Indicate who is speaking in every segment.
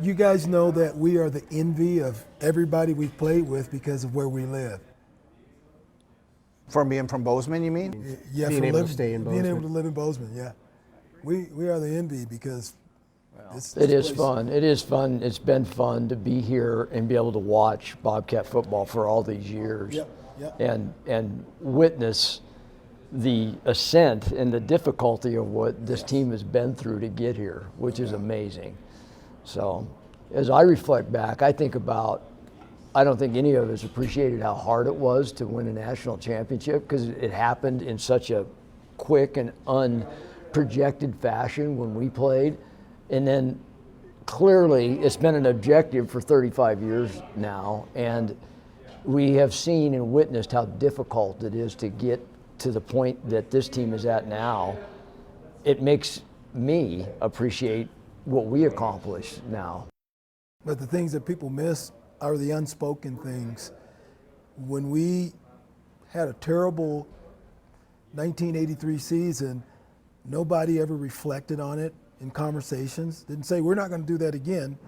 Speaker 1: You guys know that we are the envy of everybody we've played with because of where we live.
Speaker 2: From being from Bozeman, you mean?
Speaker 1: Yeah,
Speaker 3: Being able to stay in
Speaker 1: being able
Speaker 3: Bozeman.
Speaker 1: to live in Bozeman, yeah. We are the envy because
Speaker 4: It is fun. It is fun. It's been fun to be here and be able to watch Bobcat football for all these years,
Speaker 1: Yep.
Speaker 4: and witness the ascent and the difficulty of what this team has been through to get here, which is amazing. So, as I reflect back, I think about, I don't think any of us appreciated how hard it was to win a national championship because it happened in such a quick and unprojected fashion when we played. And then clearly it's been an objective for 35 years now, and we have seen and witnessed how difficult it is to get to the point that this team is at now. It makes me appreciate what we accomplished now.
Speaker 1: But the things that people miss are the unspoken things. When we had a terrible 1983 season, nobody ever reflected on it in conversations. Didn't say, we're not going to do that again.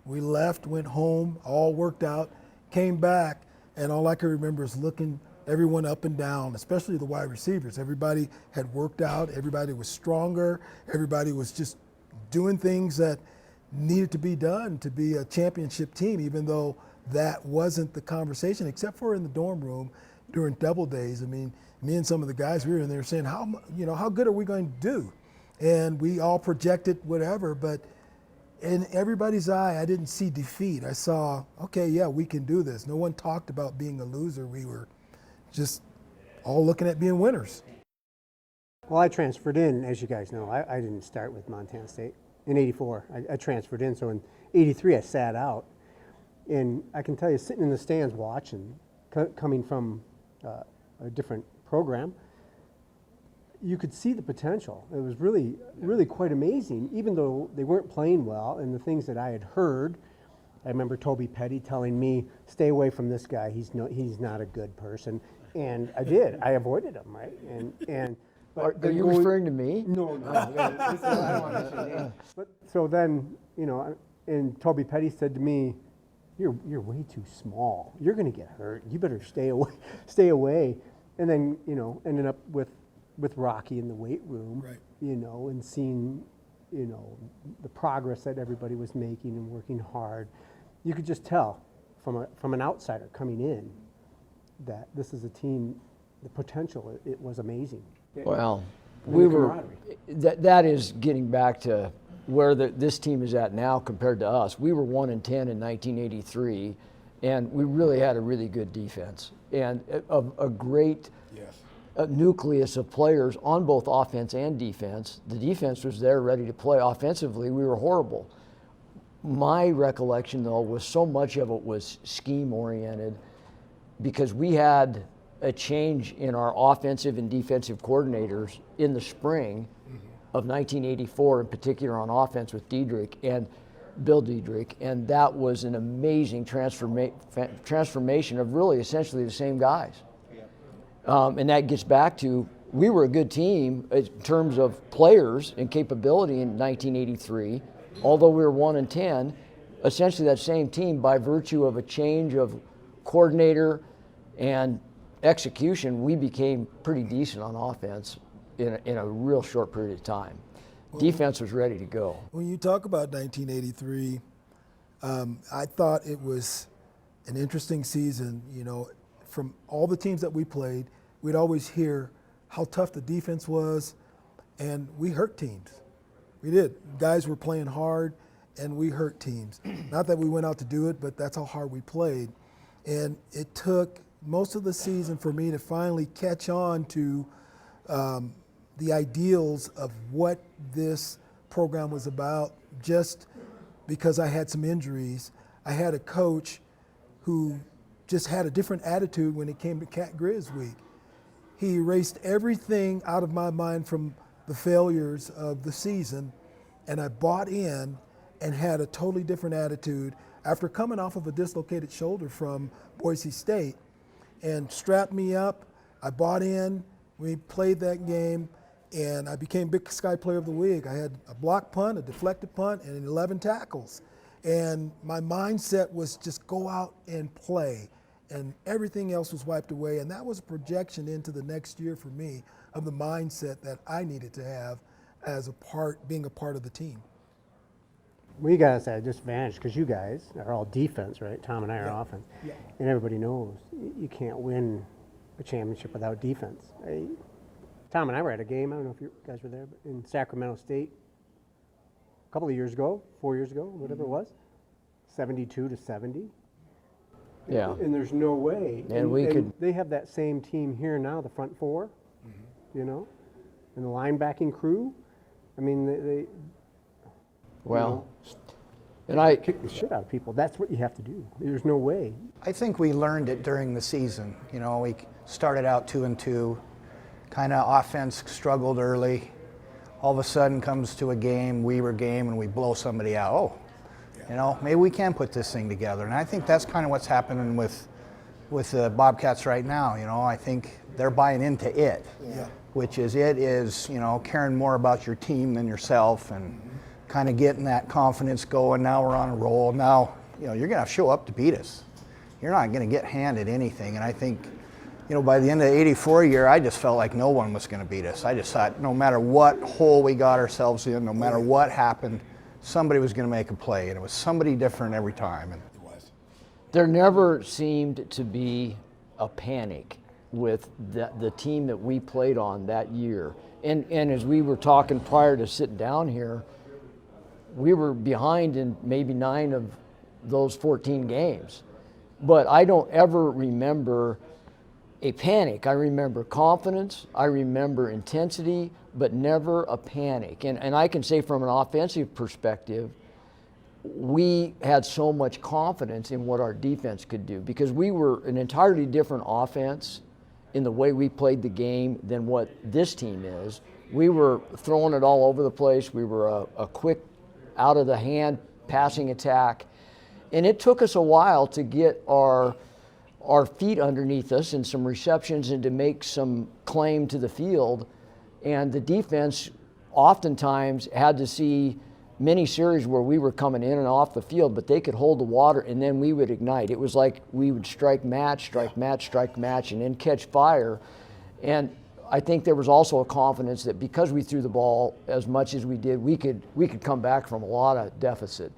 Speaker 1: We left, went home, all worked out, came back, and all I can remember is looking everyone up and down, especially the wide receivers. Everybody had worked out, everybody was stronger, everybody was just doing things that needed to be done to be a championship team, even though that wasn't the conversation, except for in the dorm room during double days. I mean, me and some of the guys, we were in there saying, how good are we going to do? And we all projected whatever, but in everybody's eye, I didn't see defeat. I saw, okay, yeah, we can do this. No one talked about being a loser. We were just all looking at being winners.
Speaker 3: Well, I transferred in, as you guys know. I didn't start with Montana State in '84. I transferred in, so in '83 I sat out. And I can tell you, sitting in the stands watching, coming from a different program, you could see the potential. It was really quite amazing, even though they weren't playing well. And the things that I had heard, I remember Toby Petty telling me, stay away from this guy, he's not a good person. And I did. I avoided him, right? But
Speaker 4: Are you referring to me?
Speaker 3: No. I don't want to mention names. But so then, and Toby Petty said to me, you're way too small. You're going to get hurt. You better stay away. And then, ended up with Rocky in the weight room,
Speaker 1: Right.
Speaker 3: And seeing, the progress that everybody was making and working hard. You could just tell from an outsider coming in that this is a team, the potential, it was amazing.
Speaker 4: Well,
Speaker 3: Camaraderie.
Speaker 4: that is getting back to where this team is at now compared to us. We were 1-10 in 1983, and we really had a really good defense and a great nucleus of players on both offense and defense. The defense was there ready to play. Offensively, we were horrible. My recollection, though, was so much of it was scheme-oriented because we had a change in our offensive and defensive coordinators in the spring of 1984, in particular on offense with Bill Diedrich, and that was an amazing transformation of really essentially the same guys. And that gets back to, we were a good team in terms of players and capability in 1983, although we were 1-10, essentially that same team by virtue of a change of coordinator and execution, we became pretty decent on offense in a real short period of time. Defense was ready to go.
Speaker 1: When you talk about 1983, I thought it was an interesting season. From all the teams that we played, we'd always hear how tough the defense was, and we hurt teams. We did. Guys were playing hard, and we hurt teams. Not that we went out to do it, but that's how hard we played. And it took most of the season for me to finally catch on to the ideals of what this program was about. Just because I had some injuries, I had a coach who just had a different attitude when it came to Cat Grizz Week. He erased everything out of my mind from the failures of the season, and I bought in and had a totally different attitude after coming off of a dislocated shoulder from Boise State, and strapped me up. I bought in. We played that game, and I became Big Sky Player of the Week. I had a blocked punt, a deflected punt, and 11 tackles. And my mindset was just go out and play. And everything else was wiped away. And that was a projection into the next year for me of the mindset that I needed to have as being a part of the team.
Speaker 3: We got us at a disadvantage because you guys are all defense, right? Tom and I are offense.
Speaker 1: Yeah.
Speaker 3: And everybody knows you can't win a championship without defense. Tom and I were at a game, I don't know if you guys were there, but in Sacramento State a couple of years ago, 4 years ago, whatever it was, 72-70.
Speaker 4: Yeah.
Speaker 3: And there's no way.
Speaker 4: And
Speaker 3: they have that same team here now, the front four, you know, and the linebacking crew. I mean, they
Speaker 4: Well,
Speaker 3: and I kick the shit out of people. That's what you have to do. There's no way.
Speaker 2: I think we learned it during the season. You know, we started out 2-2, kind of offense struggled early. All of a sudden comes to a game, Weaver game, and we blow somebody out. Oh, you know, maybe we can put this thing together. And I think that's kind of what's happening with the Bobcats right now. You know, I think they're buying into it, which is you know, caring more about your team than yourself and kind of getting that confidence going. Now we're on a roll. Now, you know, you're going to show up to beat us. You're not going to get handed anything. And I think, you know, by the end of the '84 year, I just felt like no one was going to beat us. I just thought no matter what hole we got ourselves in, no matter what happened, somebody was going to make a play. And it was somebody different every time. And
Speaker 4: there never seemed to be a panic with the team that we played on that year. And as we were talking prior to sitting down here, we were behind in maybe 9 of those 14 games. But I don't ever remember a panic. I remember confidence, I remember intensity, but never a panic. And I can say from an offensive perspective, we had so much confidence in what our defense could do because we were an entirely different offense in the way we played the game than what this team is. We were throwing it all over the place. We were a quick, out of the hand passing attack. And it took us a while to get our feet underneath us and some receptions and to make some claim to the field. And the defense oftentimes had to see many series where we were coming in and off the field, but they could hold the water and then we would ignite. It was like we would strike match, and then catch fire. And I think there was also a confidence that because we threw the ball as much as we did, we could come back from a lot of deficit.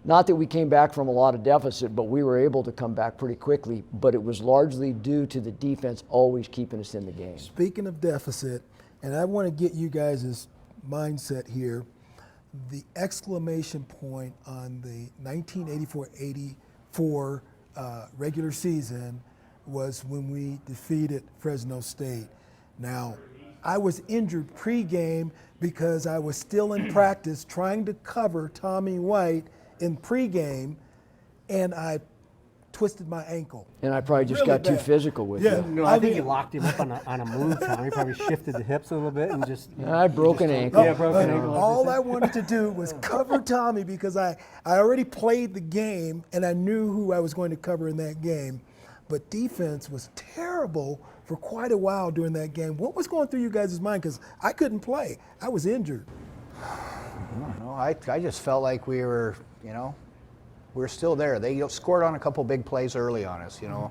Speaker 4: Not that we came back from a lot of deficit, but we were able to come back pretty quickly, but it was largely due to the defense always keeping us in the game.
Speaker 1: Speaking of deficit, and I want to get you guys' mindset here, the exclamation point on the 1984-84 regular season was when we defeated Fresno State. Now, I was injured pregame because I was still in practice trying to cover Tommy White in pregame, and I twisted my ankle.
Speaker 4: And I probably just
Speaker 1: Really
Speaker 4: got too
Speaker 1: bad.
Speaker 4: physical with
Speaker 1: Yeah.
Speaker 4: you.
Speaker 3: No, I think you locked him up on a move, Tom. He probably shifted the hips a little bit and just.
Speaker 4: I broke an ankle.
Speaker 3: Yeah, broken ankle.
Speaker 1: All I wanted to do was cover Tommy because I already played the game and I knew who I was going to cover in that game. But defense was terrible for quite a while during that game. What was going through you guys' mind? Because I couldn't play. I was injured.
Speaker 2: I don't know. I just felt like we were, you know, we were still there. They scored on a couple big plays early on us, you know.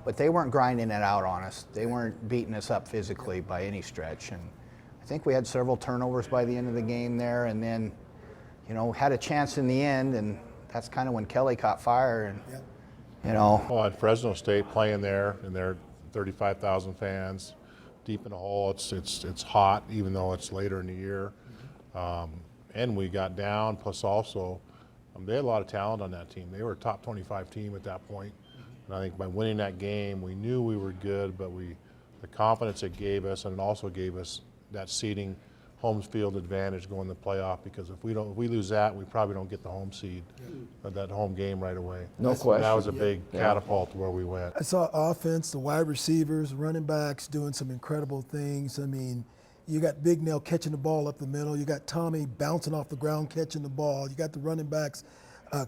Speaker 2: But they weren't grinding it out on us. They weren't beating us up physically by any stretch. And I think we had several turnovers by the end of the game there, and then, you know, had a chance in the end, and that's kind of when Kelly caught fire. And, you know.
Speaker 5: Well, at Fresno State playing there, and they're 35,000 fans, deep in the hole. It's hot, even though it's later in the year. And we got down, plus also, they had a lot of talent on that team. They were a top 25 team at that point. And I think by winning that game, we knew we were good, but the confidence it gave us, and it also gave us that seeding home field advantage going to the playoff, because if we lose that, we probably don't get the home seed, that home game right away.
Speaker 4: No question.
Speaker 5: That was a big catapult to where we went.
Speaker 1: I saw offense, the wide receivers, running backs doing some incredible things. I mean, you got Big Nell catching the ball up the middle. You got Tommy bouncing off the ground, catching the ball. You got the running backs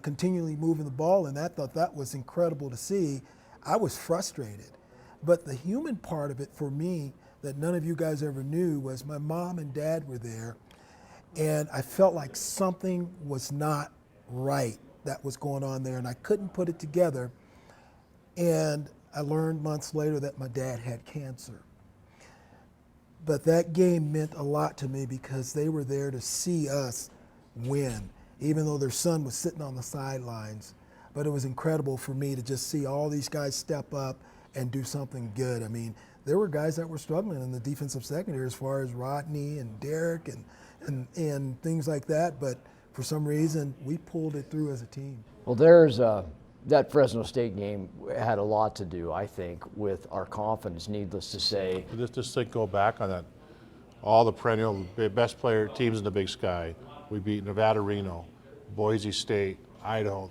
Speaker 1: continually moving the ball, and I thought that was incredible to see. I was frustrated. But the human part of it for me that none of you guys ever knew was my mom and dad were there, and I felt like something was not right that was going on there, and I couldn't put it together. And I learned months later that my dad had cancer. But that game meant a lot to me because they were there to see us win, even though their son was sitting on the sidelines. But it was incredible for me to just see all these guys step up and do something good. I mean, there were guys that were struggling in the defensive secondary as far as Rodney and Derek and things like that, but for some reason, we pulled it through as a team.
Speaker 4: Well, that Fresno State game had a lot to do, I think, with our confidence, needless to say.
Speaker 5: Just to go back on that, all the perennial best player teams in the Big Sky. We beat Nevada, Reno, Boise State, Idaho.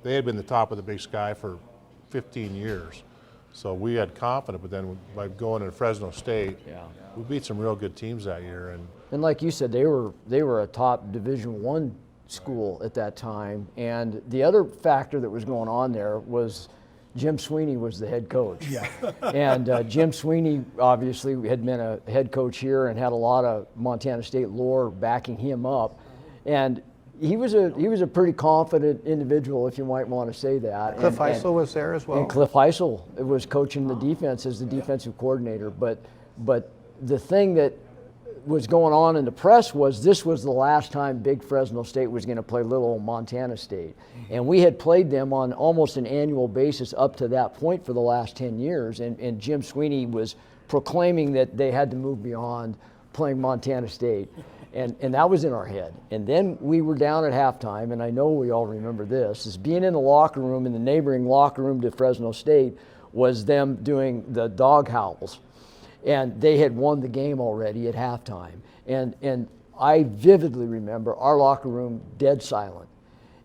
Speaker 5: They had been the top of the Big Sky for 15 years. So we had confidence, but then by going to Fresno State, we beat some real good teams that year.
Speaker 4: And like you said, they were a top Division I school at that time. And the other factor that was going on there was Jim Sweeney was the head coach.
Speaker 1: Yeah.
Speaker 4: And Jim Sweeney obviously had been a head coach here and had a lot of Montana State lore backing him up. And he was a pretty confident individual, if you might want to say that.
Speaker 2: Cliff Heisel was there as well.
Speaker 4: And Cliff Heisel was coaching the defense as the defensive coordinator. But the thing that was going on in the press was this was the last time Big Fresno State was going to play little old Montana State. And we had played them on almost an annual basis up to that point for the last 10 years. And Jim Sweeney was proclaiming that they had to move beyond playing Montana State. And that was in our head. And then we were down at halftime, and I know we all remember this, is being in the locker room, in the neighboring locker room to Fresno State, was them doing the dog howls. And they had won the game already at halftime. And I vividly remember our locker room dead silent.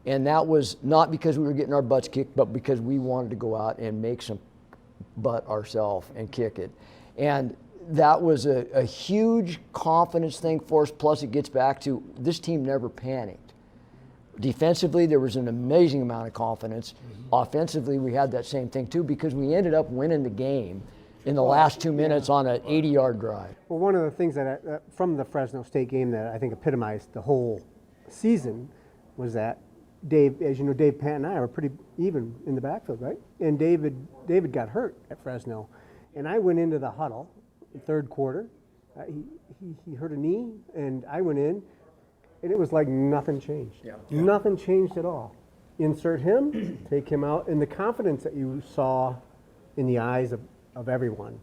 Speaker 4: And that was not because we were getting our butts kicked, but because we wanted to go out and make some butt ourselves and kick it. And that was a huge confidence thing for us. Plus, it gets back to this team never panicked. Defensively, there was an amazing amount of confidence. Offensively, we had that same thing too because we ended up winning the game in the last 2 minutes on an 80-yard drive.
Speaker 3: Well, one of the things that from the Fresno State game that I think epitomized the whole season was that Dave, as you know, Dave Pant and I were pretty even in the backfield, right? And David got hurt at Fresno, and I went into the huddle, third quarter. He hurt a knee, and I went in, and it was like nothing changed. Yeah. Nothing changed at all. Insert him, take him out, and the confidence that you saw in the eyes of everyone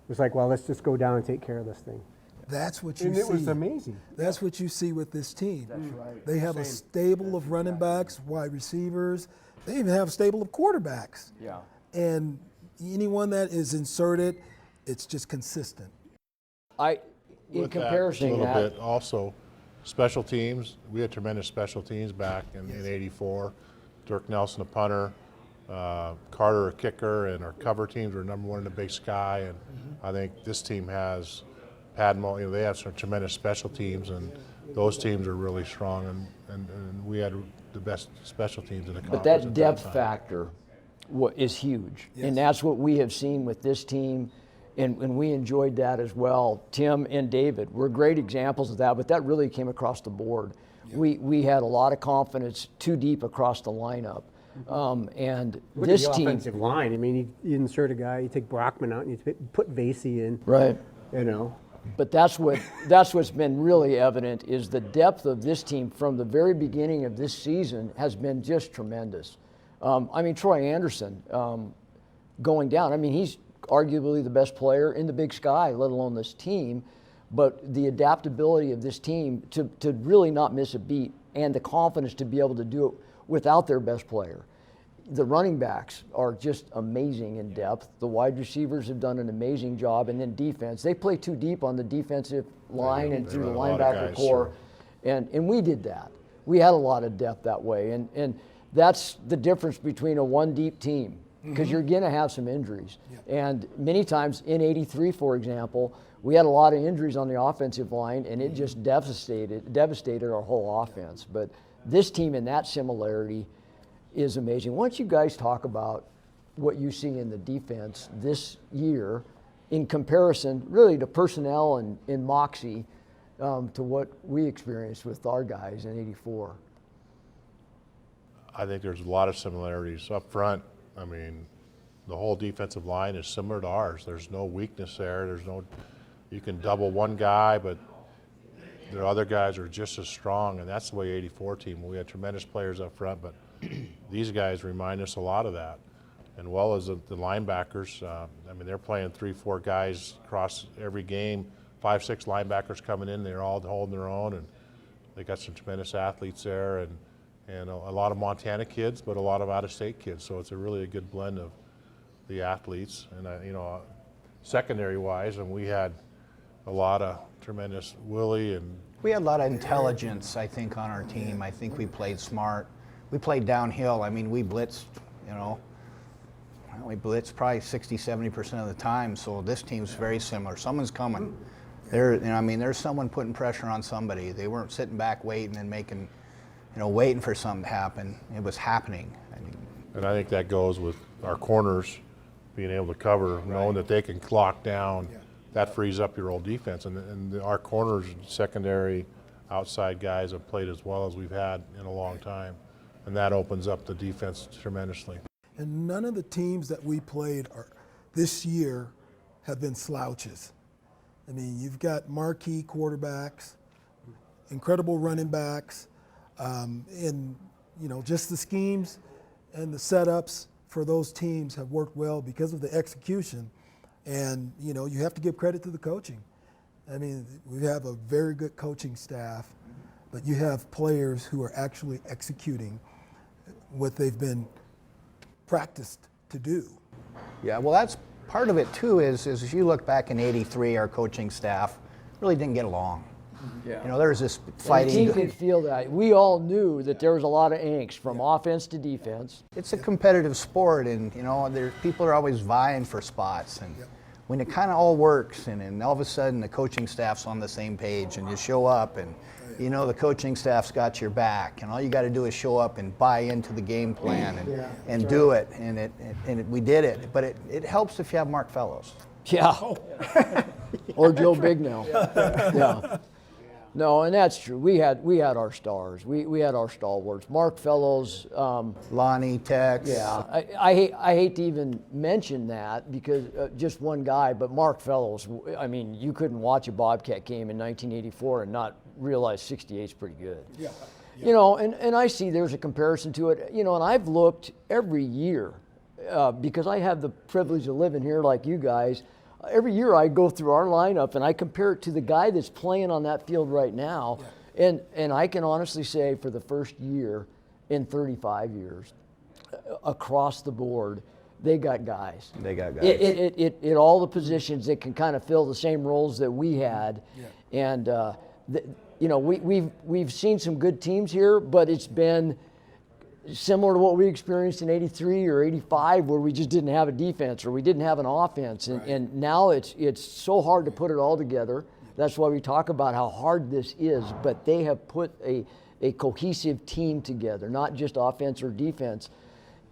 Speaker 3: was like, well, let's just go down and take care of this thing.
Speaker 1: That's what you
Speaker 3: And
Speaker 1: see.
Speaker 3: it was amazing.
Speaker 1: That's what you see with this team.
Speaker 4: That's right.
Speaker 1: They have a stable of running backs, wide receivers. They even have a stable of quarterbacks.
Speaker 4: Yeah.
Speaker 1: And anyone that is inserted, it's just consistent.
Speaker 5: With that,
Speaker 4: Comparison
Speaker 5: a little
Speaker 4: that,
Speaker 5: bit also, special teams. We had tremendous special teams back in '84. Dirk Nelson, a punter, Carter, a kicker, and our cover teams were #1 in the Big Sky. And I think this team has Padmo. They have some tremendous special teams, and those teams are really strong. And we had the best special teams in the conference.
Speaker 4: but that
Speaker 5: at
Speaker 4: depth
Speaker 5: time.
Speaker 4: factor is huge.
Speaker 1: Yes.
Speaker 4: And that's what we have seen with this team. And we enjoyed that as well. Tim and David were great examples of that, but that really came across the board. We had a lot of confidence too deep across the lineup. And
Speaker 3: Look
Speaker 4: this
Speaker 3: at the
Speaker 4: team,
Speaker 3: offensive line. I mean, you insert a guy, you take Brockman out, and you put Vasey in.
Speaker 4: right?
Speaker 3: You know,
Speaker 4: But that's what's been really evident is the depth of this team from the very beginning of this season has been just tremendous. I mean, Troy Anderson going down. I mean, he's arguably the best player in the Big Sky, let alone this team. But the adaptability of this team to really not miss a beat and the confidence to be able to do it without their best player. The running backs are just amazing in depth. The wide receivers have done an amazing job. And then defense, they play too deep on the defensive line and through the
Speaker 5: run a lot of
Speaker 4: linebacker
Speaker 5: guys,
Speaker 4: core. And we did that. We had a lot of depth that way. And that's the difference between a one deep team because you're going to have some injuries. And many times in '83, for example, we had a lot of injuries on the offensive line and it just devastated our whole offense. But this team in that similarity is amazing. Why don't you guys talk about what you see in the defense this year in comparison really to personnel and moxie to what we experienced with our guys in '84?
Speaker 5: I think there's a lot of similarities. Up front, I mean, the whole defensive line is similar to ours. There's no weakness there. You can double one guy, but the other guys are just as strong, and that's the way 84 team. We had tremendous players up front, but these guys remind us a lot of that. And well as the linebackers, I mean, they're playing 3-4 guys across every game, 5-6 linebackers coming in. They're all holding their own, and they got some tremendous athletes there, and a lot of Montana kids, but a lot of out-of-state kids. So it's a good blend of the athletes. And secondary-wise, and we had a lot of tremendous Willie and
Speaker 2: We had a lot of intelligence, I think, on our team. I think we played smart. We played downhill. I mean, we blitzed, we blitzed probably 60-70% of the time. So this team's very similar. Someone's coming. There's someone putting pressure on somebody. They weren't sitting back waiting and waiting for something to happen. It was happening.
Speaker 5: And I think that goes with our corners being able to cover, knowing that they can clock down. That frees up your old defense. And our corners, secondary, outside guys have played as well as we've had in a long time. And that opens up the defense tremendously.
Speaker 1: And none of the teams that we played this year have been slouches. I mean, you've got marquee quarterbacks, incredible running backs, and just the schemes and the setups for those teams have worked well because of the execution. And you have to give credit to the coaching. I mean, we have a very good coaching staff, but you have players who are actually executing what they've been practiced to do.
Speaker 2: Yeah, well, that's part of it too. Is if you look back in '83, our coaching staff really didn't get along.
Speaker 4: Yeah.
Speaker 2: There was this
Speaker 4: And the
Speaker 2: fighting.
Speaker 4: team could feel that. We all knew that there was a lot of angst from offense to defense.
Speaker 2: It's a competitive sport, and people are always vying for spots. And when it kind of all works, and all of a sudden the coaching staff's on the same page, and you show up, and the coaching staff's got your back, and all you got to do is show up and buy into the game plan and do it. And we did it. But it helps if you have Mark Fellows.
Speaker 4: Yeah. Or Joe Bignell. Yeah. No, and that's true. We had our stars. We had our stalwarts. Mark Fellows.
Speaker 2: Lonnie, Tex.
Speaker 4: Yeah. I hate to even mention that because just one guy, but Mark Fellows. I mean, you couldn't watch a Bobcat game in 1984 and not realize 68 is pretty good. Yeah. And I see there's a comparison to it. And I've looked every year because I have the privilege of living here like you guys. Every year I go through our lineup and I compare it to the guy that's playing on that field right now. Yeah. And I can honestly say for the first year in 35 years, across the board, they got guys.
Speaker 2: They got guys.
Speaker 4: It all the positions that can kind of fill the same roles that we had. Yeah. And, we've seen some good teams here, but it's been similar to what we experienced in '83 or '85, where we just didn't have a defense or we didn't have an offense, and now it's so hard to put it all together. That's why we talk about how hard this is. But they have put a cohesive team together, not just offense or defense.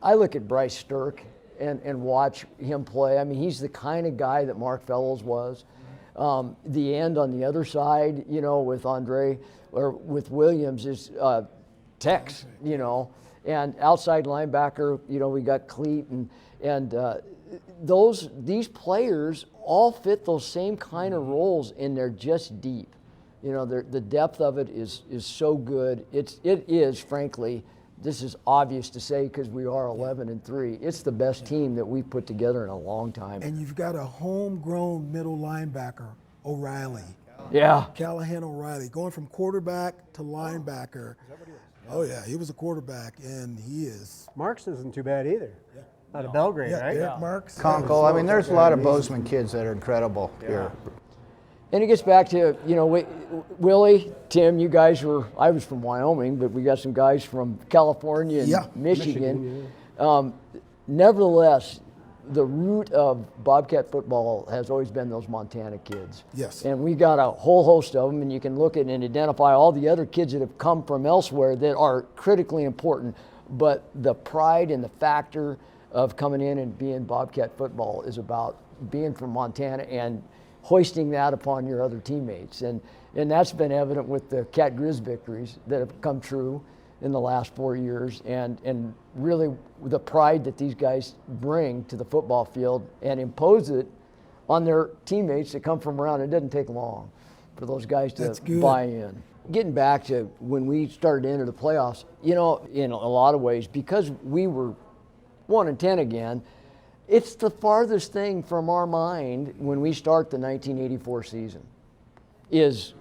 Speaker 4: I look at Bryce Stirk and watch him play. I mean, he's the kind of guy that Mark Fellows was. The end on the other side, with Andre or with Williams is Tex, And outside linebacker, we got Cleat and these players all fit those same kind of roles, and they're just deep. The depth of it is so good. It is, frankly, this is obvious to say because we are 11-3. It's the best team that we've put together in a long time.
Speaker 1: And you've got a homegrown middle linebacker, O'Reilly.
Speaker 4: Yeah.
Speaker 1: Callahan O'Reilly, going from quarterback to linebacker. Oh yeah, he was a quarterback, and he is.
Speaker 3: Marks isn't too bad either. Yeah. Out of Belgrade, right?
Speaker 1: Eric Marks.
Speaker 2: Conkle. I mean, there's a lot of Bozeman kids that are incredible here.
Speaker 4: And it gets back to, Willie, Tim, you guys I was from Wyoming, but we got some guys from California and Michigan. Nevertheless, the root of Bobcat football has always been those Montana kids.
Speaker 1: Yes.
Speaker 4: And we got a whole host of them, and you can look at and identify all the other kids that have come from elsewhere that are critically important. But the pride and the factor of coming in and being Bobcat football is about being from Montana and hoisting that upon your other teammates. And that's been evident with the Cat Grizz victories that have come true. in the last 4 years, and really the pride that these guys bring to the football field and impose it on their teammates that come from around. It doesn't take long for those guys to buy in. Getting back to when we started to enter the playoffs, you know, in a lot of ways, because we were 1-10 again, it's the farthest thing from our mind when we start the 1984 season, is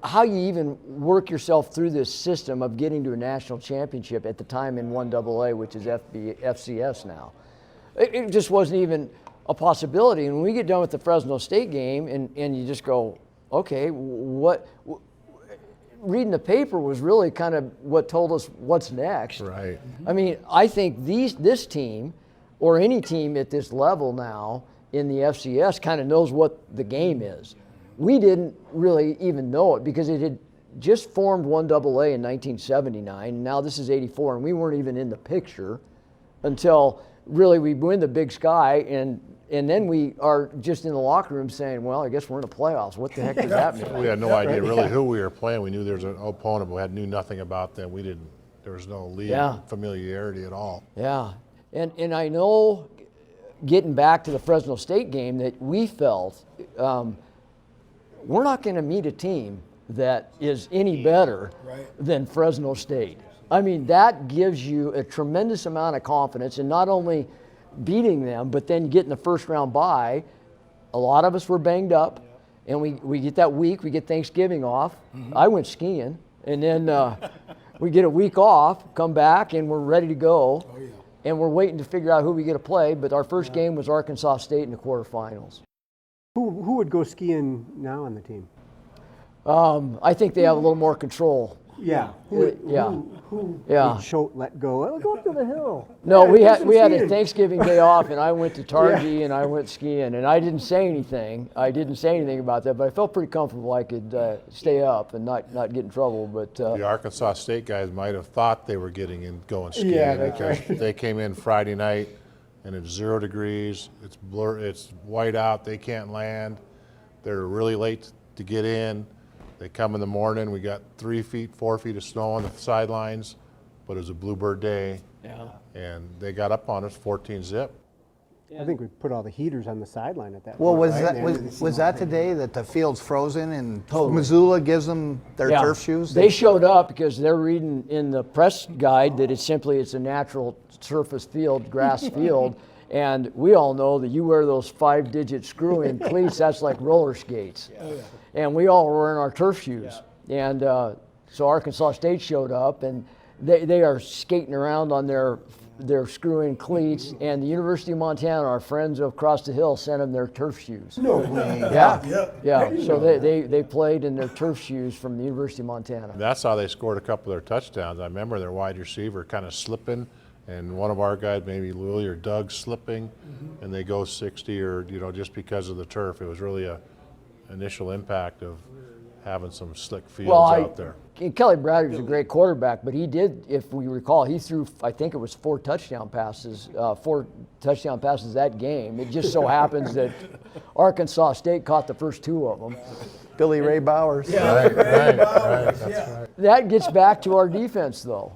Speaker 4: how you even work yourself through this system of getting to a national championship at the time in 1AA, which is FCS now. It just wasn't even a possibility. And when we get done with the Fresno State game and you just go, okay, reading the paper was really kind of what told us what's next.
Speaker 5: Right.
Speaker 4: I mean, I think this team, or any team at this level now in the FCS, kind of knows what the game is. We didn't really even know it because it had just formed 1AA in 1979, and now this is 84, and we weren't even in the picture until really we win the Big Sky, and then we are just in the locker room saying, well, I guess we're in the playoffs. What the heck does that mean?
Speaker 5: We had no idea really who we were playing. We knew there was an opponent, but we knew nothing about them. There was no league familiarity at all.
Speaker 4: Yeah, and I know, getting back to the Fresno State game, that we felt we're not going to meet a team that is any better than Fresno State. I mean, that gives you a tremendous amount of confidence in not only beating them, but then getting the first round bye. A lot of us were banged up, and we get that week, we get Thanksgiving off. I went skiing, and then we get a week off, come back, and we're ready to go. And we're waiting to figure out who we get to play, but our first game was Arkansas State in the quarterfinals.
Speaker 3: Who would go skiing now on the team?
Speaker 4: I think they have a little more control.
Speaker 3: Yeah. Who would let go? Oh, go up to the hill.
Speaker 4: No,
Speaker 3: Yeah,
Speaker 4: we had a
Speaker 3: skiing.
Speaker 4: Thanksgiving day off, and I went to Targhee and I went skiing, and I didn't say anything. I didn't say anything about that, but I felt pretty comfortable I could stay up and not get in trouble. But
Speaker 5: The Arkansas State guys might have thought they were going skiing because they came in Friday night and it's 0 degrees. It's white out. They can't land. They're really late to get in. They come in the morning. We got 3 feet, 4 feet of snow on the sidelines, but it was a bluebird day. Yeah. And they got up on us 14 zip.
Speaker 3: I think we put all the heaters on the sideline at that
Speaker 2: Well,
Speaker 3: point.
Speaker 2: was that today that the field's frozen and Missoula gives them their turf shoes?
Speaker 4: They showed up because they're reading in the press guide that it's a natural surface field, grass field. And we all know that you wear those 5-digit screw-in cleats, that's like roller skates. And we all were in our turf shoes. And so Arkansas State showed up, and they are skating around on their screw-in cleats, and the University of Montana, our friends across the hill, sent them their turf shoes.
Speaker 3: No way.
Speaker 4: Yeah. So they played in their turf shoes from the University of Montana.
Speaker 5: And that's how they scored a couple of their touchdowns. I remember their wide receiver kind of slipping, and one of our guys, maybe Louie or Doug, slipping, and they go 60, or just because of the turf. It was really a initial impact of having some slick fields out there.
Speaker 4: Kelly Bradley was a great quarterback, but he did, if we recall, he threw, I think it was 4 touchdown passes that game. It just so happens that Arkansas State caught the first 2 of them.
Speaker 2: Billy Ray Bowers.
Speaker 5: Right, that's right.
Speaker 4: That gets back to our defense, though.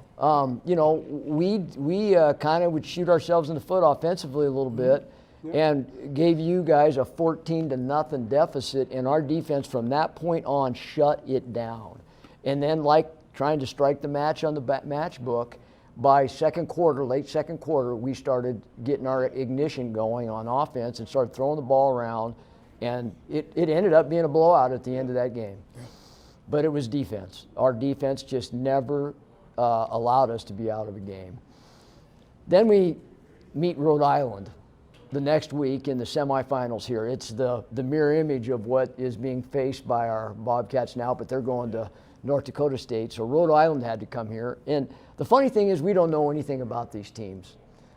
Speaker 4: We kind of would shoot ourselves in the foot offensively a little bit, and gave you guys a 14-0 deficit, and our defense from that point on shut it down. And then, like trying to strike the match on the match book, by late second quarter, we started getting our ignition going on offense and started throwing the ball around, and it ended up being a blowout at the end of that game. But it was defense. Our defense just never allowed us to be out of a game. Then we meet Rhode Island the next week in the semifinals here. It's the mirror image of what is being faced by our Bobcats now, but they're going to North Dakota State, so Rhode Island had to come here. And the funny thing is, we don't know anything about these teams.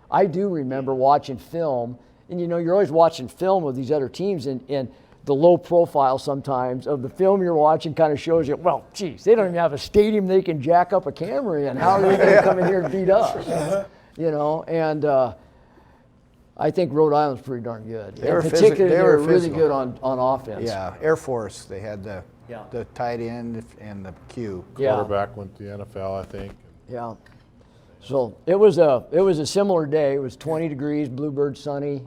Speaker 4: I do remember watching film, and you're always watching film of these other teams, and the low profile sometimes of the film you're watching kind of shows you, well, geez, they don't even have a stadium they can jack up a camera in. How are they going to come in here and beat us? And I think Rhode Island's pretty darn good.
Speaker 2: They were
Speaker 4: really
Speaker 2: physical.
Speaker 4: good on offense.
Speaker 2: Yeah, Air Force, they had the tight end and the Q.
Speaker 5: Quarterback went to the NFL, I think.
Speaker 4: Yeah. So it was a similar day. It was 20 degrees, bluebird sunny,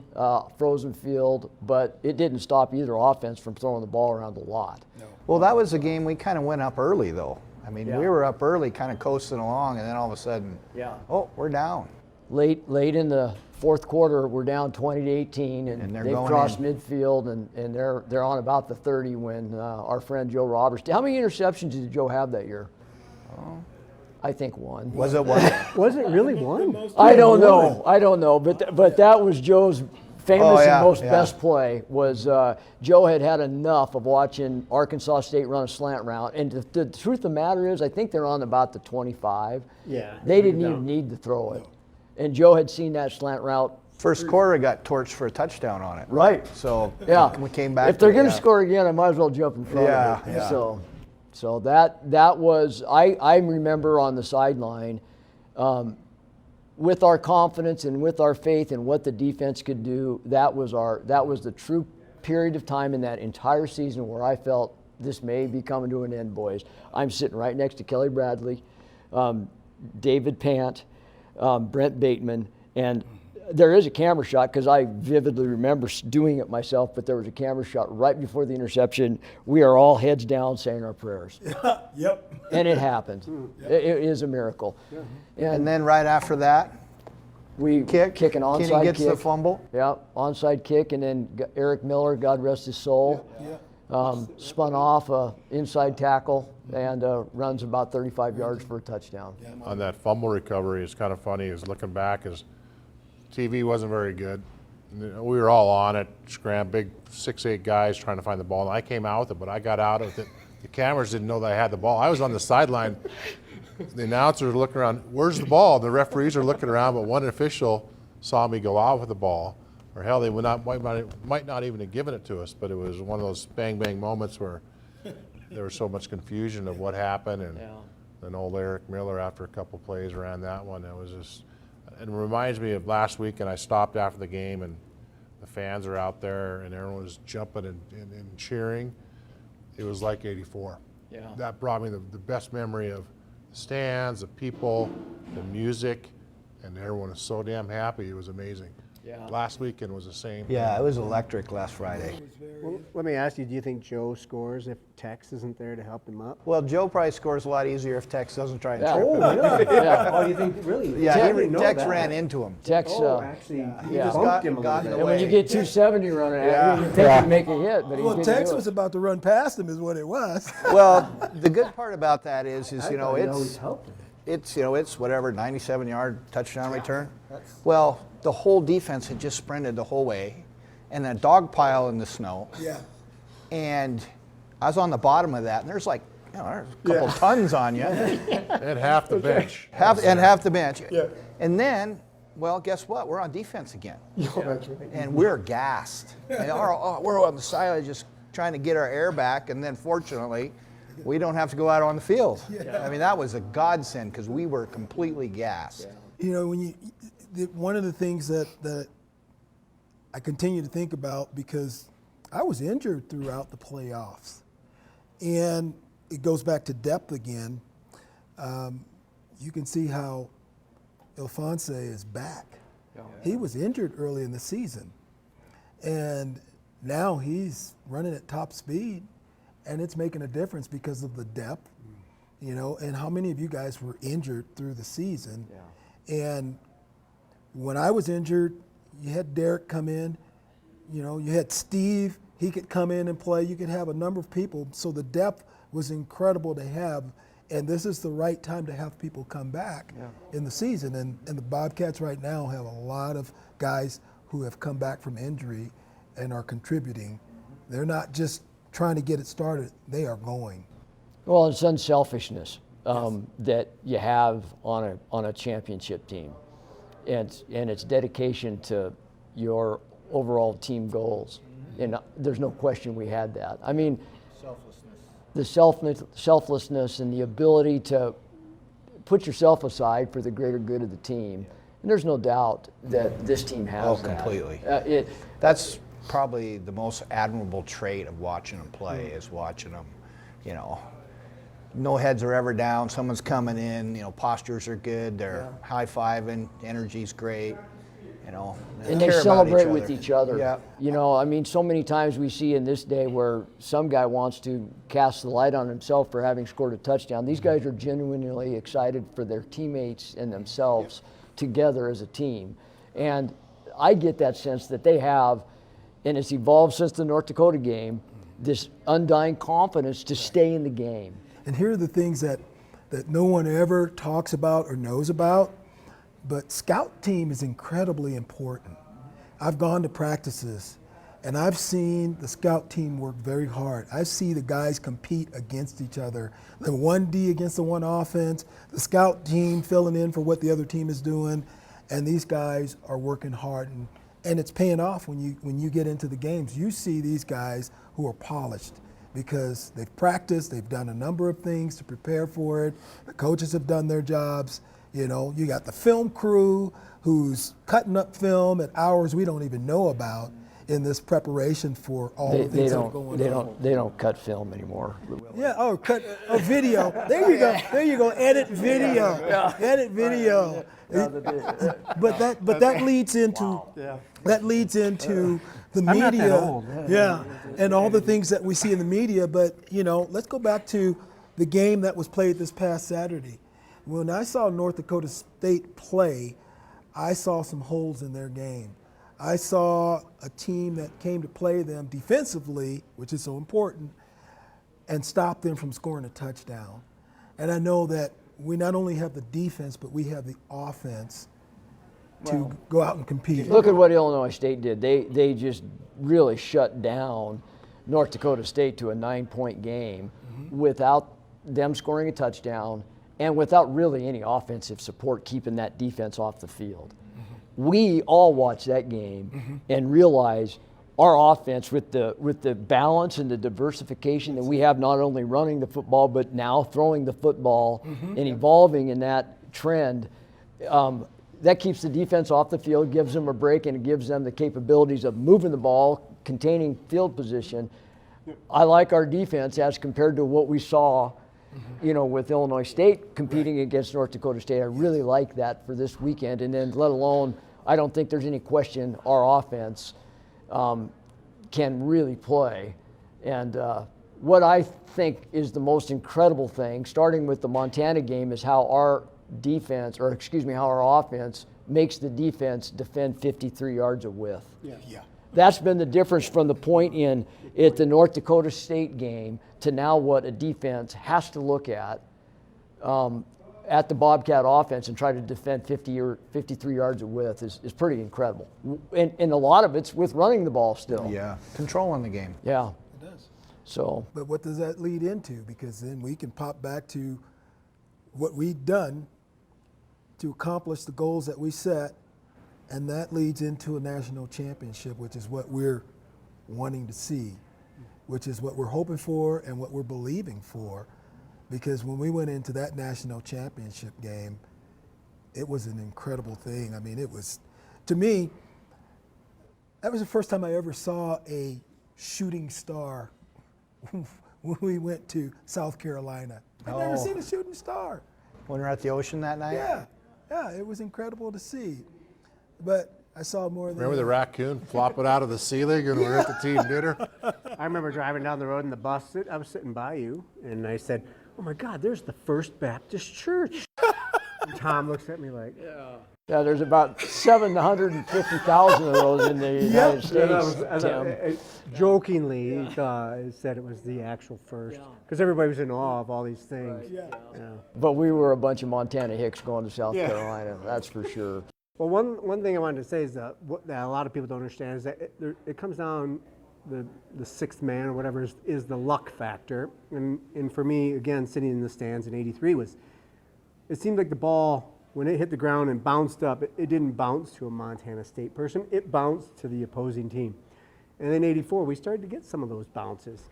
Speaker 4: frozen field, but it didn't stop either offense from throwing the ball around a lot.
Speaker 2: Well, that was a game we kind of went up early, though. I mean,
Speaker 4: Yeah.
Speaker 2: we were up early, kind of coasting along, and then all of a sudden, oh, we're down.
Speaker 4: Late in the fourth quarter, we're down 20-18,
Speaker 2: And they're
Speaker 4: they've
Speaker 2: going
Speaker 4: crossed
Speaker 2: in.
Speaker 4: midfield, and they're on about the 30 when our friend Joe Roberts. How many interceptions did Joe have that year? I think one.
Speaker 2: Was it one?
Speaker 3: Was it really one?
Speaker 4: I don't know, but that was Joe's famous
Speaker 2: Oh, yeah,
Speaker 4: and most
Speaker 2: yeah.
Speaker 4: best play was Joe had enough of watching Arkansas State run a slant route, and the truth of the matter is I think they're on about the 25.
Speaker 3: Yeah.
Speaker 4: They didn't even need to throw it, and Joe had seen that slant route.
Speaker 2: First quarter got torched for a touchdown on it.
Speaker 4: Right.
Speaker 2: So
Speaker 4: Yeah.
Speaker 2: we came back.
Speaker 4: If they're
Speaker 2: to it,
Speaker 4: going to
Speaker 2: yeah.
Speaker 4: score again, I might as well jump in front
Speaker 2: Yeah,
Speaker 4: of it.
Speaker 2: yeah.
Speaker 4: So that was I remember on the sideline. With our confidence and with our faith in what the defense could do, that was the true period of time in that entire season where I felt this may be coming to an end, boys. I'm sitting right next to Kelly Bradley, David Pant, Brent Bateman, and there is a camera shot because I vividly remember doing it myself, but there was a camera shot right before the interception. We are all heads down saying our prayers.
Speaker 1: Yep.
Speaker 4: And it happened. It is a miracle.
Speaker 2: And then right after that,
Speaker 4: We kick an onside
Speaker 2: Kenny gets
Speaker 4: kick.
Speaker 2: the fumble.
Speaker 4: Yeah, onside kick, and then Eric Miller, God rest his soul, spun off a inside tackle and runs about 35 yards for a touchdown.
Speaker 5: On that fumble recovery, it's kind of funny is looking back is TV wasn't very good. We were all on it, big 6'8" guys trying to find the ball. And I came out with it, but I got out with it. The cameras didn't know that I had the ball. I was on the sideline. The announcers are looking around, where's the ball? The referees are looking around, but one official saw me go out with the ball. Or hell, they might not even have given it to us, but it was one of those bang, bang moments where there was so much confusion of what happened. And then old Eric Miller, after a couple plays, ran that one. It was just, it reminds me of last week, and I stopped after the game, and the fans are out there, and everyone was jumping and cheering. It was like '84.
Speaker 4: Yeah.
Speaker 5: That brought me the best memory of the stands, the people, the music, and everyone was so damn happy. It was amazing.
Speaker 4: Yeah.
Speaker 5: Last weekend was the same.
Speaker 2: Yeah, it was electric last Friday.
Speaker 3: Well, let me ask you, do you think Joe scores if Tex isn't there to help him up?
Speaker 2: Well, Joe probably scores a lot easier if Tex doesn't try and
Speaker 4: Yeah.
Speaker 2: trip him.
Speaker 4: Yeah.
Speaker 3: Oh, you think really?
Speaker 2: Yeah,
Speaker 3: I didn't know
Speaker 2: Tex
Speaker 3: that.
Speaker 2: ran into him.
Speaker 4: Tex,
Speaker 3: Actually, he
Speaker 4: yeah.
Speaker 3: just
Speaker 2: Got-
Speaker 3: bumped him a
Speaker 2: got in
Speaker 3: little
Speaker 2: the
Speaker 3: bit.
Speaker 4: and when you get 270 running at you, you think he'd make a hit, but he
Speaker 1: Well,
Speaker 4: didn't
Speaker 1: Tex
Speaker 4: do
Speaker 1: was
Speaker 4: it.
Speaker 1: about to run past him, is what it was.
Speaker 2: Well, the good part about that is you know,
Speaker 3: I thought he always
Speaker 2: it's
Speaker 3: helped him.
Speaker 2: it's whatever 97-yard touchdown return. Well, the whole defense had just sprinted the whole way, and a dog pile in the snow.
Speaker 1: Yeah.
Speaker 2: And I was on the bottom of that, and there's like, you know, there's a couple tons on you,
Speaker 5: And half the bench.
Speaker 2: half the bench. Yeah. And then, well, guess what? We're on defense again, and we're gassed. And we're on the side just trying to get our air back, and then fortunately, we don't have to go out on the field. I mean, that was a godsend because we were completely gassed.
Speaker 1: You know, one of the things that I continue to think about, because I was injured throughout the playoffs, and it goes back to depth again. You can see how Alphonse is back. He was injured early in the season, and now he's running at top speed, and it's making a difference because of the depth, you know, and how many of you guys were injured through the season. And when I was injured, you had Derek come in, you know, you had Steve, he could come in and play. You could have a number of people. So the depth was incredible to have. And this is the right time to have people come back in the season. And the Bobcats right now have a lot of guys who have come back from injury and are contributing. They're not just trying to get it started, they are going.
Speaker 4: Well, it's unselfishness that you have on a championship team, and it's dedication to your overall team goals. And there's no question we had that. I mean, the selflessness and the ability to put yourself aside for the greater good of the team. And there's no doubt that this team has that.
Speaker 2: Completely. That's probably the most admirable trait of watching them play is watching them, you know, no heads are ever down. Someone's coming in, you know, postures are good. They're high-fiving, energy's great. You know,
Speaker 4: And they
Speaker 2: care about
Speaker 4: celebrate with each other.
Speaker 2: Yeah.
Speaker 4: You know, I mean, so many times we see in this day where some guy wants to cast the light on himself for having scored a touchdown. These guys are genuinely excited for their teammates and themselves together as a team. And I get that sense that they have, and it's evolved since the North Dakota game, this undying confidence to stay in the game.
Speaker 1: And here are the things that no one ever talks about or knows about. But scout team is incredibly important. I've gone to practices and I've seen the scout team work very hard. I see the guys compete against each other. The 1D against the 1 offense, the scout team filling in for what the other team is doing, and these guys are working hard, and it's paying off when you get into the games. You see these guys who are polished because they've practiced, they've done a number of things to prepare for it. The coaches have done their jobs. You know, you got the film crew who's cutting up film at hours we don't even know about in this preparation for all the things that are going on.
Speaker 4: They don't cut film anymore.
Speaker 1: Yeah, cut video. There you go. There you go. Edit video. Edit video. But that leads into the
Speaker 3: I'm not that
Speaker 1: media.
Speaker 3: old.
Speaker 1: Yeah, and all the things that we see in the media. But you know, let's go back to the game that was played this past Saturday. When I saw North Dakota State play, I saw some holes in their game. I saw a team that came to play them defensively, which is so important, and stop them from scoring a touchdown. And I know that we not only have the defense, but we have the offense to go out and compete.
Speaker 4: Look at what Illinois State did. They just really shut down North Dakota State to a 9-point game without them scoring a touchdown and without really any offensive support keeping that defense off the field. We all watched that game and realized our offense with the balance and the diversification that we have, not only running the football, but now throwing the football and evolving in that trend, that keeps the defense off the field, gives them a break, and it gives them the capabilities of moving the ball, containing field position. I like our defense as compared to what we saw you know, with Illinois State competing against North Dakota State. I really like that for this weekend. And then let alone, I don't think there's any question our offense can really play. And what I think is the most incredible thing, starting with the Montana game, is how our defense, or excuse me, how our offense makes the defense defend 53 yards of width.
Speaker 1: Yeah.
Speaker 4: That's been the difference from the point at the North Dakota State game to now what a defense has to look at the Bobcat offense and try to defend 50 or 53 yards of width is pretty incredible. And a lot of it's with running the ball still.
Speaker 2: Yeah, controlling the game.
Speaker 4: Yeah.
Speaker 1: It does.
Speaker 4: So.
Speaker 1: But what does that lead into? Because then we can pop back to what we've done to accomplish the goals that we set, and that leads into a national championship, which is what we're wanting to see, which is what we're hoping for and what we're believing for. Because when we went into that national championship game, it was an incredible thing. I mean, it was, to me, that was the first time I ever saw a shooting star when we went to South Carolina. I've never seen a shooting star.
Speaker 2: When we were at the ocean that night?
Speaker 1: Yeah, it was incredible to see. But I saw more than
Speaker 5: Remember the raccoon flopping out of the ceiling and we were at the team dinner?
Speaker 3: I remember driving down the road in the bus. I was sitting by you, and I said, "Oh my God, there's the First Baptist Church." And Tom looks at me like,
Speaker 4: Yeah, there's about 750,000 of those in the United States, Tim.
Speaker 3: jokingly said it was the actual first, because everybody was in awe of all these things. Yeah.
Speaker 4: But we were a bunch of Montana Hicks going to South Carolina, that's for sure.
Speaker 3: Well, one thing I wanted to say is that what that a lot of people don't understand is that it comes down, the sixth man or whatever is the luck factor. And for me, again, sitting in the stands in '83 it seemed like the ball, when it hit the ground and bounced up, it didn't bounce to a Montana State person, it bounced to the opposing team. And in '84, we started to get some of those bounces,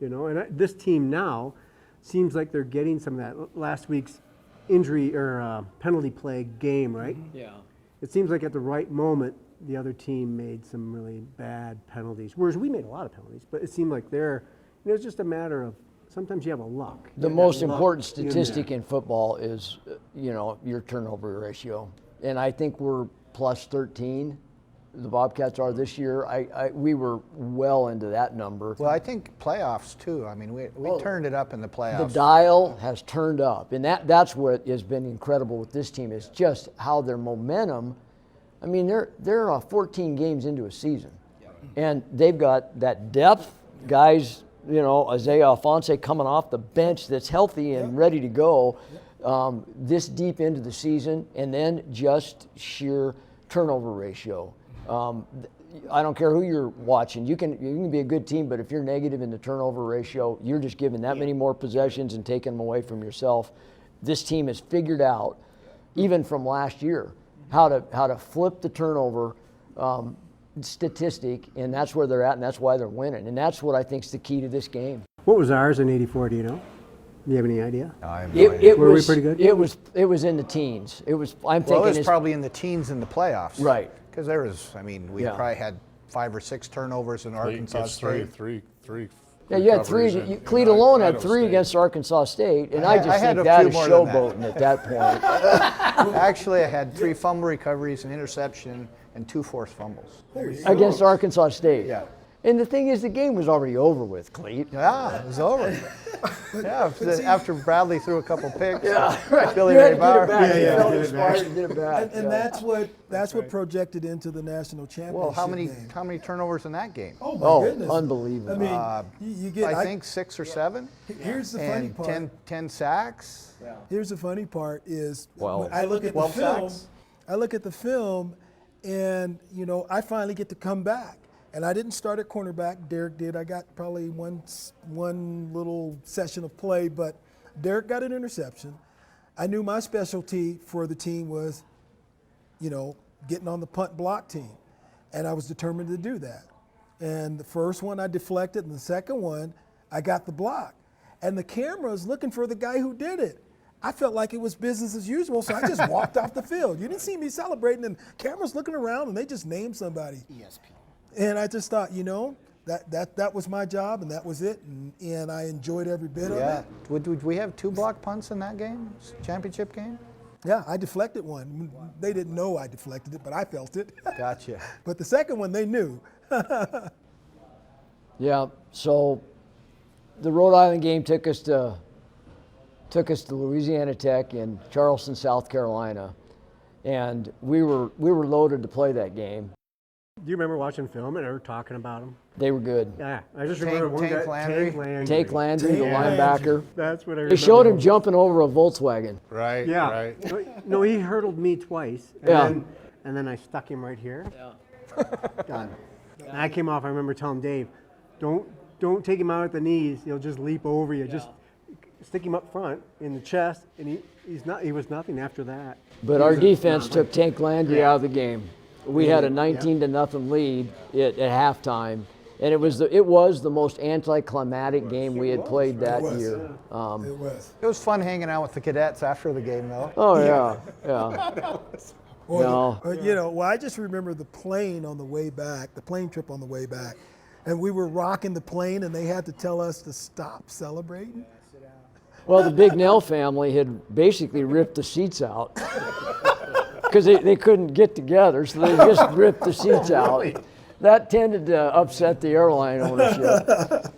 Speaker 3: you know, and this team now seems like they're getting some of that. Last week's injury or penalty play game, right?
Speaker 4: Yeah.
Speaker 3: It seems like at the right moment, the other team made some really bad penalties, whereas we made a lot of penalties, but it seemed like it was just a matter of sometimes you have a luck.
Speaker 4: The
Speaker 3: That
Speaker 4: most
Speaker 3: luck
Speaker 4: important
Speaker 3: in there.
Speaker 4: statistic in football is, your turnover ratio. And I think we're plus 13. The Bobcats are this year. We were well into that number.
Speaker 2: Well, I think playoffs too. I mean, we turned it up in the
Speaker 4: The
Speaker 2: playoffs.
Speaker 4: dial has turned up, and that's what has been incredible with this team is just how their momentum. I mean, they're 14 games into a season, and they've got that depth, guys. Isaiah Alphonse coming off the bench that's healthy and ready to go this deep into the season, and then just sheer turnover ratio. I don't care who you're watching. You can be a good team, but if you're negative in the turnover ratio, you're just giving that many more possessions and taking them away from yourself. This team has figured out, even from last year, how to flip the turnover statistic, and that's where they're at, and that's why they're winning. And that's what I think is the key to this game.
Speaker 3: What was ours in '84? Do you know? Do you have any idea?
Speaker 2: Well,
Speaker 3: we pretty good?
Speaker 4: It was in the teens. It was. I'm
Speaker 2: it
Speaker 4: thinking
Speaker 2: was
Speaker 4: it's
Speaker 2: probably in the teens in the playoffs.
Speaker 4: Right.
Speaker 2: Because there was, I mean, we
Speaker 4: Yeah.
Speaker 2: probably had 5 or 6 turnovers in Arkansas
Speaker 5: Gets three.
Speaker 4: Yeah, you had three.
Speaker 5: recoveries in
Speaker 4: Cleat alone had
Speaker 5: Idaho
Speaker 4: 3
Speaker 5: State.
Speaker 4: against Arkansas State, and
Speaker 2: I
Speaker 4: I just
Speaker 2: had
Speaker 4: think
Speaker 2: a
Speaker 4: that
Speaker 2: few
Speaker 4: is
Speaker 2: more than that.
Speaker 4: showboating at that point.
Speaker 2: Actually, I had 3 fumble recoveries, an interception, and 2 forced fumbles.
Speaker 4: Against Arkansas State.
Speaker 2: Yeah.
Speaker 4: And the thing is, the game was already over with, Cleat.
Speaker 2: Yeah, it was over. Yeah, after Bradley threw a couple picks.
Speaker 4: Yeah, right.
Speaker 2: Billy
Speaker 4: You had
Speaker 2: Ray
Speaker 4: to get
Speaker 2: Bauer.
Speaker 4: it back. You
Speaker 3: Yeah,
Speaker 4: felt
Speaker 3: get it
Speaker 4: inspired
Speaker 3: back.
Speaker 4: to get it back.
Speaker 1: And that's what projected into the national championship.
Speaker 2: Well, how many
Speaker 1: game.
Speaker 2: turnovers in that game?
Speaker 1: Oh my
Speaker 4: Oh,
Speaker 1: goodness!
Speaker 4: unbelievable.
Speaker 1: I mean, you get.
Speaker 2: I think 6 or 7.
Speaker 1: Here's the funny
Speaker 2: And
Speaker 1: part.
Speaker 2: 10 sacks.
Speaker 1: Here's the funny part is
Speaker 4: Well,
Speaker 1: when I look at the
Speaker 2: 12
Speaker 1: film.
Speaker 2: sacks.
Speaker 1: I look at the film, and I finally get to come back. And I didn't start at cornerback. Derek did. I got probably one little session of play, but Derek got an interception. I knew my specialty for the team was, getting on the punt block team, and I was determined to do that. And the first one I deflected, and the second one I got the block. And the camera's looking for the guy who did it. I felt like it was business as usual, so I just walked off the field. You didn't see me celebrating, and cameras looking around, and they just named somebody. ESPN. And I just thought, that was my job, and that was it, and I enjoyed every bit of
Speaker 2: Yeah.
Speaker 1: it.
Speaker 2: Would we have 2 block punts in that game, championship game?
Speaker 1: Yeah, I deflected one. They didn't know I deflected it, but I felt it.
Speaker 2: Gotcha.
Speaker 1: But the second one, they knew.
Speaker 4: Yeah. So the Rhode Island game took us to Louisiana Tech in Charleston, South Carolina, and we were loaded to play that game.
Speaker 3: Do you remember watching film and ever talking about them?
Speaker 4: They were good.
Speaker 3: Yeah, I just
Speaker 2: Tank-
Speaker 3: remember one
Speaker 2: Tank
Speaker 3: guy,
Speaker 2: Landry?
Speaker 3: Tank Landry.
Speaker 4: Take Landry, the
Speaker 1: Take
Speaker 4: linebacker.
Speaker 3: That's what I remember.
Speaker 4: They showed him jumping over a Volkswagen.
Speaker 5: Right,
Speaker 3: Yeah.
Speaker 5: right.
Speaker 3: No, he hurdled me twice. And
Speaker 4: Yeah.
Speaker 3: and then I stuck him right here. Yeah. Done. And I came off. I remember telling Dave, don't take him out at the knees. He'll just leap over you. Just stick him up front in the chest, and he was nothing after that.
Speaker 4: But our defense took Tank Landry out of the game. We had a 19-0 lead at halftime, and it was the most anticlimactic game we had played that
Speaker 1: was.
Speaker 4: year.
Speaker 1: It was.
Speaker 2: It was fun hanging out with the cadets after the game, though.
Speaker 4: Oh yeah. No.
Speaker 1: Well, I just remember the plane on the way back, the plane trip on the way back, and we were rocking the plane, and they had to tell us to stop celebrating.
Speaker 4: Well, the Big Nell family had basically ripped the seats out because they couldn't get together, so they just ripped the seats out. That tended to upset the airline ownership.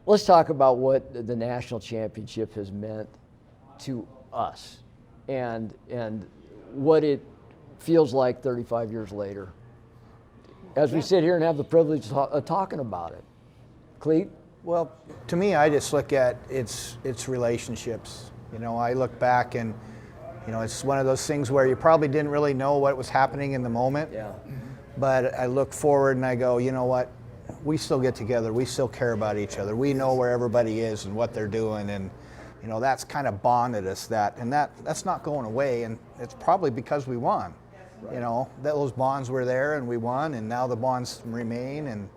Speaker 4: Let's talk about what the national championship has meant to us and what it feels like 35 years later as we sit here and have the privilege of talking about it. Cleet?
Speaker 2: Well, to me, I just look at its relationships. I look back and, it's one of those things where you probably didn't really know what was happening in the moment.
Speaker 4: Yeah.
Speaker 2: But I look forward and I go, you know what? We still get together. We still care about each other. We know where everybody is and what they're doing. And, that's kind of bonded us that's not going away. And it's probably because we won. Right. That those bonds were there and we won, and now the bonds remain. And,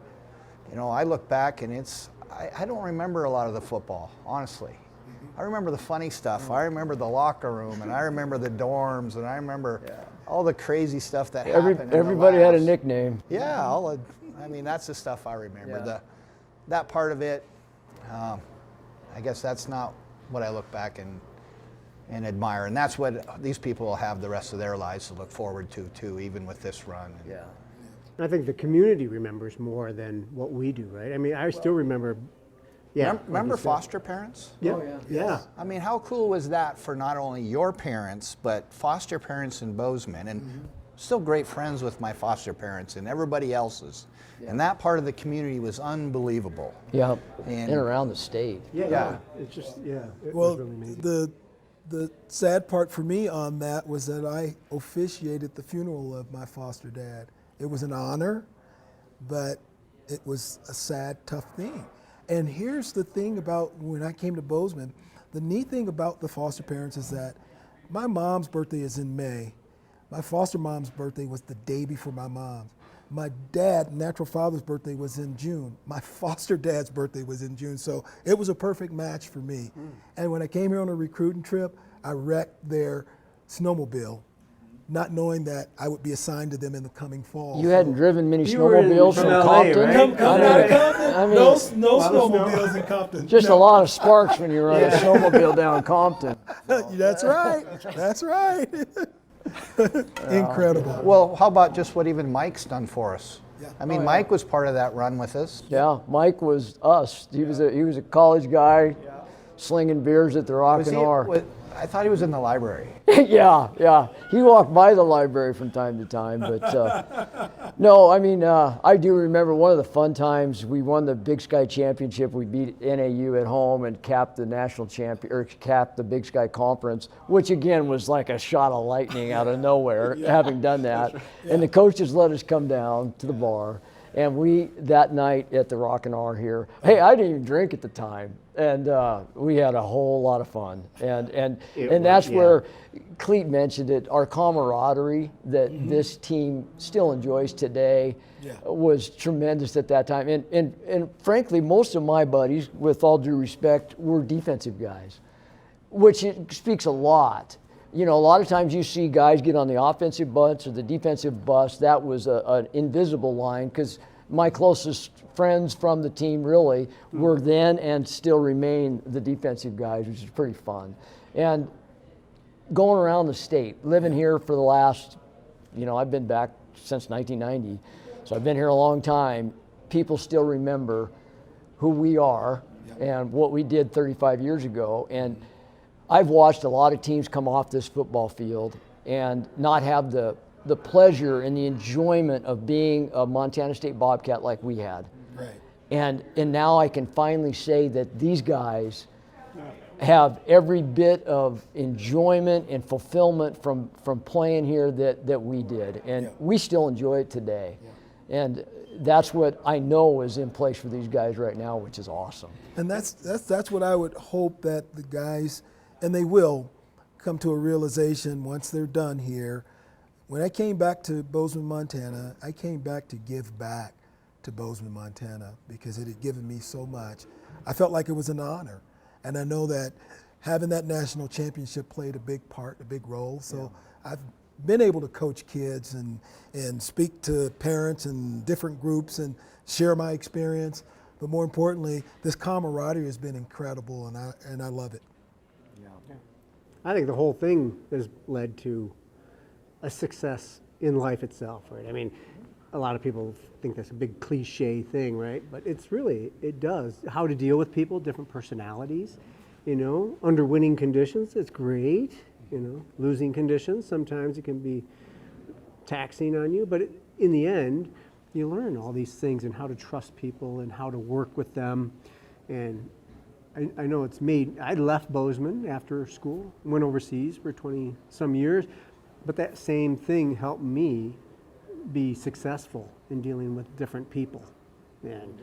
Speaker 2: I look back and I don't remember a lot of the football, honestly. I remember the funny stuff. I remember the locker room, and I remember the dorms, and I remember all the crazy stuff that happened. in the
Speaker 4: Everybody had a
Speaker 2: labs.
Speaker 4: nickname.
Speaker 2: Yeah, that's the stuff I remember.
Speaker 4: Yeah.
Speaker 2: That part of it, I guess that's not what I look back and admire. And that's what these people will have the rest of their lives to look forward to, too, even with this run.
Speaker 4: Yeah.
Speaker 3: I think the community remembers more than what we do, right? I mean, I still remember. Yeah.
Speaker 2: Remember foster parents?
Speaker 3: Yeah.
Speaker 4: Oh, yeah.
Speaker 3: Yeah.
Speaker 2: I mean, how cool was that for not only your parents, but foster parents in Bozeman? And still great friends with my foster parents and everybody else's. And that part of the community was unbelievable.
Speaker 4: Yeah.
Speaker 2: And-
Speaker 4: And around the state.
Speaker 3: Yeah. It's just, it
Speaker 1: Well,
Speaker 3: was really amazing.
Speaker 1: the sad part for me on that was that I officiated the funeral of my foster dad. It was an honor, but it was a sad, tough thing. And here's the thing about when I came to Bozeman, the neat thing about the foster parents is that my mom's birthday is in May. My foster mom's birthday was the day before my mom's. My dad, natural father's birthday was in June. My foster dad's birthday was in June. So it was a perfect match for me. And when I came here on a recruiting trip, I wrecked their snowmobile, not knowing that I would be assigned to them in the coming fall.
Speaker 4: You hadn't driven many
Speaker 3: You were in
Speaker 4: snowmobiles from
Speaker 3: LA,
Speaker 4: Compton?
Speaker 3: right?
Speaker 1: Coming out of Compton,
Speaker 4: I mean,
Speaker 1: no
Speaker 3: lot of
Speaker 1: snowmobiles in Compton.
Speaker 4: just a lot of sparks when you run a snowmobile down Compton.
Speaker 1: That's right. That's right. Incredible.
Speaker 2: Well, how about just what even Mike's done for us?
Speaker 1: Yeah.
Speaker 2: I mean, Mike was part of that run with us.
Speaker 4: Yeah, Mike was us. He was a college guy, slinging beers at the Rock and R.
Speaker 2: I thought he was in the library.
Speaker 4: Yeah. He walked by the library from time to time, but no, I mean, I do remember one of the fun times. We won the Big Sky Championship. We beat NAU at home and capped the national champion, or capped the Big Sky Conference, which again was like a shot of lightning out of nowhere. Having done that, and the coaches let us come down to the bar. And we, that night at the Rock and R here, hey, I didn't even drink at the time. And we had a whole lot of fun. And that's where Cleet mentioned it, our camaraderie that this team still enjoys today was tremendous at that time. And frankly, most of my buddies, with all due respect, were defensive guys, which it speaks a lot. You know, a lot of times you see guys get on the offensive bus or the defensive bus. That was an invisible line, because my closest friends from the team really were then and still remain the defensive guys, which is pretty fun. And going around the state, living here for the last, I've been back since 1990, so I've been here a long time. People still remember who we are and what we did 35 years ago. And I've watched a lot of teams come off this football field and not have the pleasure and the enjoyment of being a Montana State Bobcat like we had.
Speaker 1: Right.
Speaker 4: And now I can finally say that these guys have every bit of enjoyment and fulfillment from playing here that we did. And we still enjoy it today. And that's what I know is in place for these guys right now, which is awesome.
Speaker 1: And that's what I would hope that the guys, and they will, come to a realization once they're done here. When I came back to Bozeman, Montana, I came back to give back to Bozeman, Montana, because it had given me so much. I felt like it was an honor. And I know that having that national championship played a big part, a big role. So I've been able to coach kids and speak to parents and different groups and share my experience. But more importantly, this camaraderie has been incredible, and I love it.
Speaker 3: I think the whole thing has led to a success in life itself, right? I mean, a lot of people think that's a big cliche thing, right? But it's really, it does. How to deal with people, different personalities, under winning conditions, it's great. Losing conditions, sometimes it can be taxing on you, but in the end, you learn all these things and how to trust people and how to work with them. And I know I left Bozeman after school, went overseas for 20 some years, but that same thing helped me be successful in dealing with different people. And,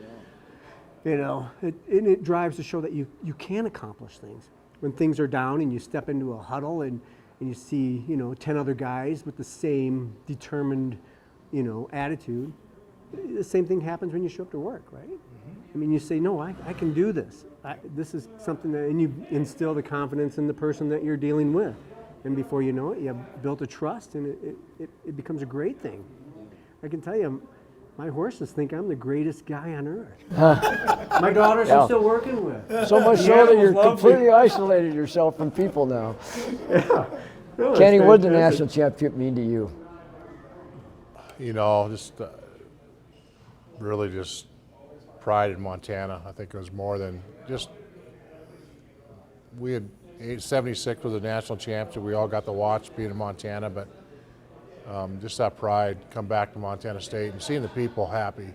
Speaker 3: it drives to show that you can accomplish things. When things are down and you step into a huddle and you see, 10 other guys with the same determined, attitude, the same thing happens when you show up to work, right? I mean, you say, no, I can do this. This is something and you instill the confidence in the person that you're dealing with. And before you know it, you have built a trust, and it becomes a great thing. I can tell you, My horses think I'm the greatest guy on earth. My daughters
Speaker 4: Yeah.
Speaker 3: I'm still working with.
Speaker 4: So much
Speaker 3: The
Speaker 4: so that
Speaker 3: animals
Speaker 4: you're
Speaker 3: love me.
Speaker 4: completely isolated yourself from people now.
Speaker 3: No, it's
Speaker 4: Kenny, what did the
Speaker 3: fantastic.
Speaker 4: national championship mean to you?
Speaker 5: You know, just really just pride in Montana. I think it was more than just, we had 76 was a national championship. We all got to watch being in Montana, but just that pride, come back to Montana State and seeing the people happy.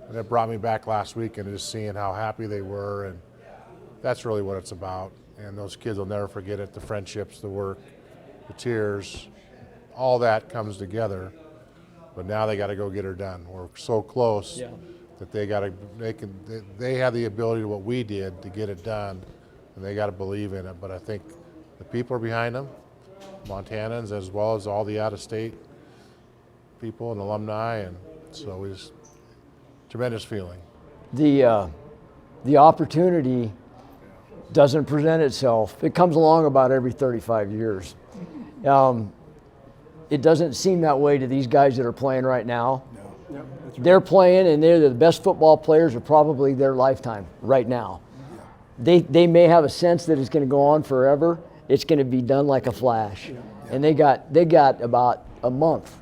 Speaker 5: And it brought me back last week and just seeing how happy they were, and that's really what it's about. And those kids will never forget it, the friendships, the work, the tears, all that comes together. But now they got to go get her done. We're so close that they have the ability to what we did to get it done, and they got to believe in it. But I think the people are behind them, Montanans as well as all the out-of-state people and alumni, and so it was a tremendous feeling.
Speaker 4: The opportunity doesn't present itself. It comes along about every 35 years. It doesn't seem that way to these guys that are playing right now.
Speaker 1: No.
Speaker 4: They're playing, and they're the best football players of probably their lifetime right now. They may have a sense that it's going to go on forever. It's going to be done like a flash. And they got about a month,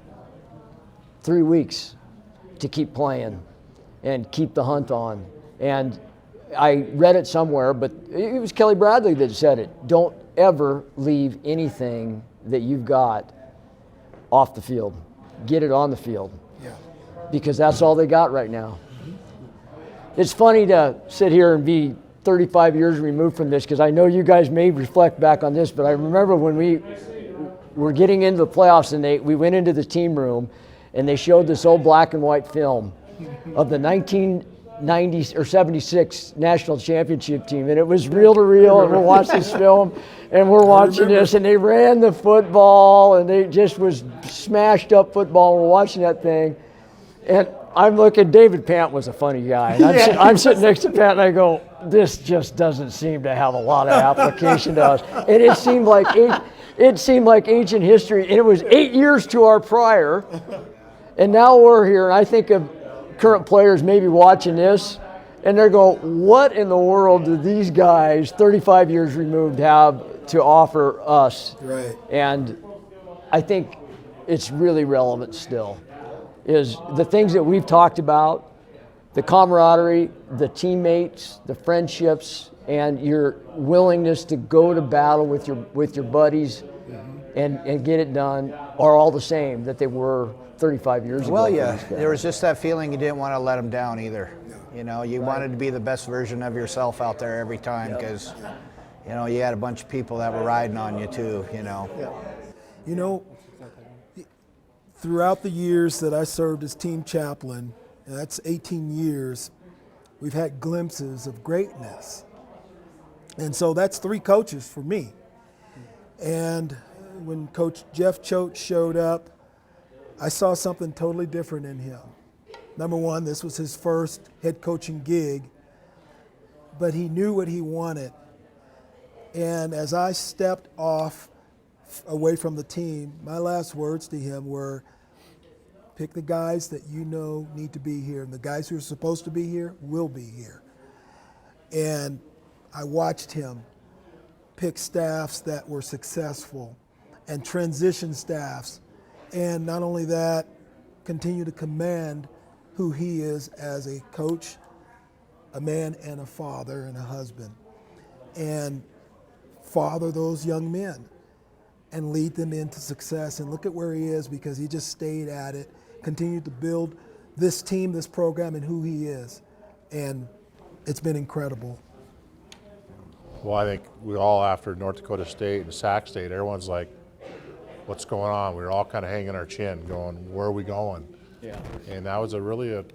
Speaker 4: 3 weeks to keep playing and keep the hunt on. And I read it somewhere, but it was Kelly Bradley that said it. Don't ever leave anything that you've got off the field. Get it on the field.
Speaker 1: Yeah.
Speaker 4: Because that's all they got right now. It's funny to sit here and be 35 years removed from this, because I know you guys may reflect back on this, but I remember when we were getting into the playoffs and we went into the team room and they showed this old black and white film of the 1990 or 76 national championship team, and it was reel to reel, and we're watching this film and we're watching this, and they ran the football and they just was smashed up football, and we're watching that thing, and I'm looking, David Pant was a funny guy, and I'm sitting next to Pant and I go, this just doesn't seem to have a lot of application to us. And it seemed like ancient history, and it was 8 years to our prior, and now we're here, and I think of current players maybe watching this, and they're going, what in the world do these guys 35 years removed have to offer us?
Speaker 1: Right.
Speaker 4: And I think it's really relevant still, is the things that we've talked about, the camaraderie, the teammates, the friendships, and your willingness to go to battle with your buddies and get it done are all the same that they were 35 years ago.
Speaker 2: Well, yeah, there was just that feeling you didn't want to let them down either. You know, you wanted to be the best version of yourself out there every time, because, you know, you had a bunch of people that were riding on you too, you know.
Speaker 1: You know, throughout the years that I served as team chaplain, and that's 18 years, we've had glimpses of greatness. And so that's 3 coaches for me. And when Coach Jeff Choate showed up, I saw something totally different in him. Number one, this was his first head coaching gig, but he knew what he wanted. And as I stepped off away from the team, my last words to him were, pick the guys that you know need to be here, and the guys who are supposed to be here will be here. And I watched him pick staffs that were successful and transition staffs, and not only that, continue to command who he is as a coach, a man and a father and a husband, and father those young men and lead them into success. And look at where he is, because he just stayed at it, continued to build this team, this program, and who he is. And it's been incredible.
Speaker 5: Well, I think we all, after North Dakota State and Sac State, everyone's like, what's going on? We were all kind of hanging our chin going, where are we going?
Speaker 4: Yeah.
Speaker 5: And that was really a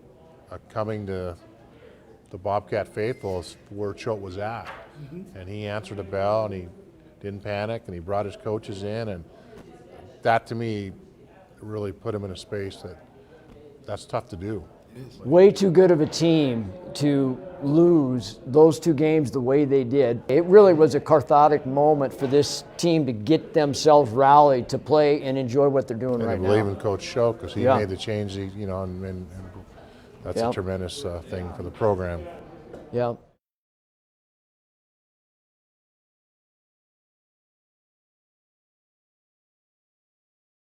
Speaker 5: coming to the Bobcat faithful where Choate was at. And he answered the bell, and he didn't panic, and he brought his coaches in, and that to me really put him in a space that's tough to do.
Speaker 4: Way too good of a team to lose those 2 games the way they did. It really was a cathartic moment for this team to get themselves rallied to play and enjoy what they're doing
Speaker 5: And
Speaker 4: right
Speaker 5: I believe
Speaker 4: now.
Speaker 5: in Coach Choate, because he
Speaker 4: Yeah.
Speaker 5: made the change, and That's a tremendous thing for the program.
Speaker 4: Yeah.